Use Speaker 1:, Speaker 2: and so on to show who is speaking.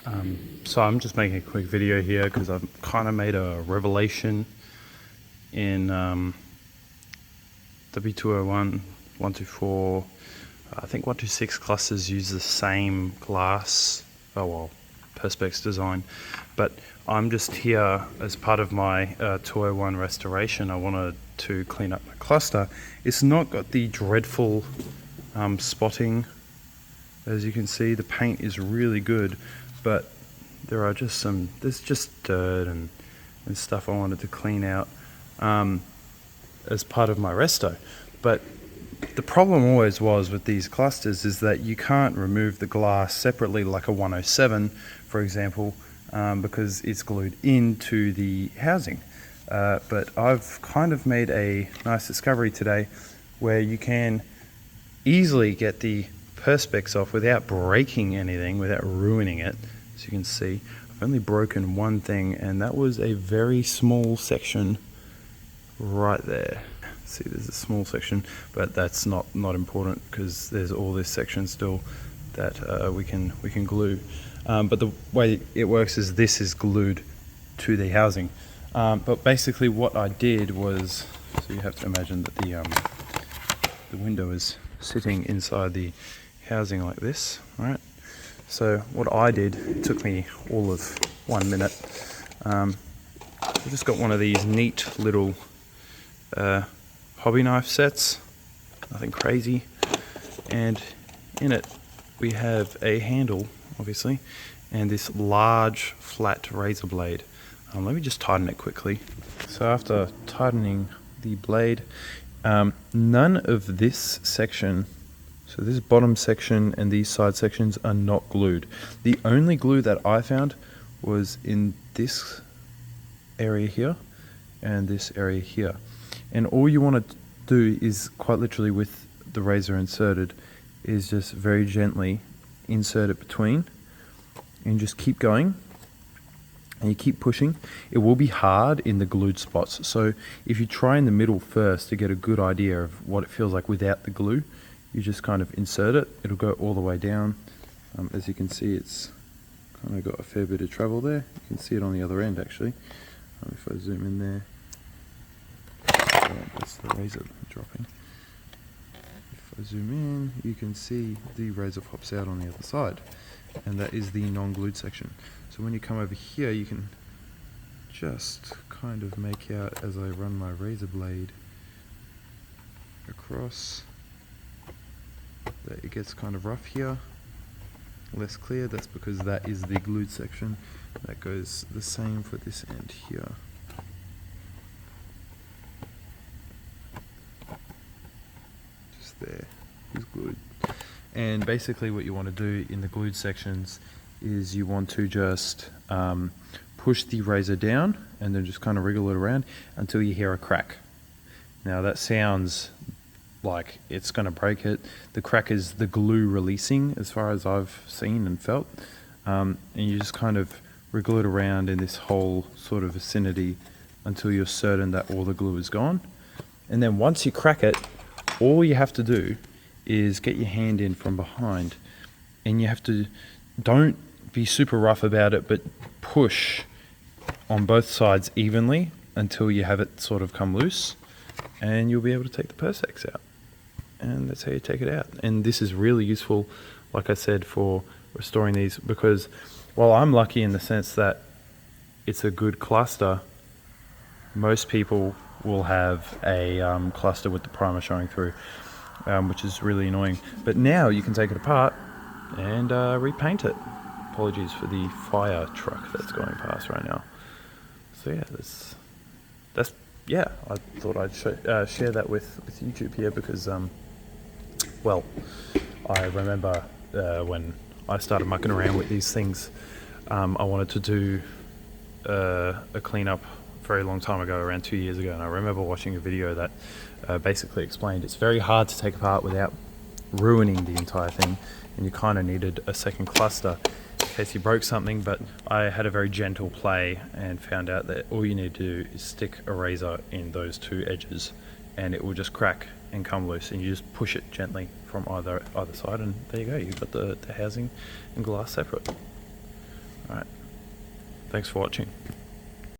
Speaker 1: So I'm just making a quick video here because I've kind of made a revelation in W201 W124. I think 126 clusters use the same glass, perspex design, but I'm just here as part of my 201 restoration. I wanted to clean up my cluster. It's not got the dreadful spotting. As you can see, the paint is really good, but there's just dirt and stuff I wanted to clean out as part of my resto. But the problem always was with these clusters is that you can't remove the glass separately like a 107, for example, because it's glued into the housing. But I've kind of made a nice discovery today where you can easily get the perspex off without breaking anything, without ruining it. As you can see, I've only broken one thing, and that was a very small section right there. See, there's a small section, but that's not important because there's all this section still that we can glue. But the way it works is this is glued to the housing. But basically what I did was, so you have to imagine that the window is sitting inside the housing like this, right? So what I did, it took me all of 1 minute. I just got one of these neat little hobby knife sets, nothing crazy, and in it we have a handle, obviously, and this large flat razor blade. Let me just tighten it quickly. So after tightening the blade, none of this section, so this bottom section and these side sections, are not glued. The only glue that I found was in this area here and this area here. And all you want to do is, quite literally with the razor inserted, is just very gently insert it between and just keep going. And you keep pushing. It will be hard in the glued spots. So if you try in the middle first to get a good idea of what it feels like without the glue, you just kind of insert it. It'll go all the way down. As you can see, it's kind of got a fair bit of travel there. You can see it on the other end actually. If I zoom in there, that's the razor dropping. If I zoom in, you can see the razor pops out on the other side, and that is the non-glued section. So when you come over here, you can just kind of make out as I run my razor blade across that it gets kind of rough here, less clear. That's because that is the glued section. That goes the same for this end here. Just there is glued. And basically what you want to do in the glued sections is you want to just push the razor down and then just kind of wriggle it around until you hear a crack. Now that sounds like it's going to break it. The crack is the glue releasing, as far as I've seen and felt. And you just kind of wriggle it around in this whole sort of vicinity until you're certain that all the glue is gone. And then once you crack it, all you have to do is get your hand in from behind, and you have to, don't be super rough about it, but push on both sides evenly until you have it sort of come loose, and you'll be able to take the perspex out. And that's how you take it out. And this is really useful, like I said, for restoring these, because while I'm lucky in the sense that it's a good cluster, most people will have a cluster with the primer showing through, which is really annoying. But now you can take it apart and repaint it. Apologies for the fire truck that's going past right now. So yeah, I thought I'd share that with YouTube here because well, I remember when I started mucking around with these things, I wanted to do a cleanup a very long time ago, around 2 years ago, and I remember watching a video that basically explained it's very hard to take apart without ruining the entire thing, and you kind of needed a second cluster in case you broke something. But I had a very gentle play and found out that all you need to do is stick a razor in those two edges and it will just crack and come loose, and you just push it gently from either side, and there you go, you've got the housing and glass separate. Thanks for watching.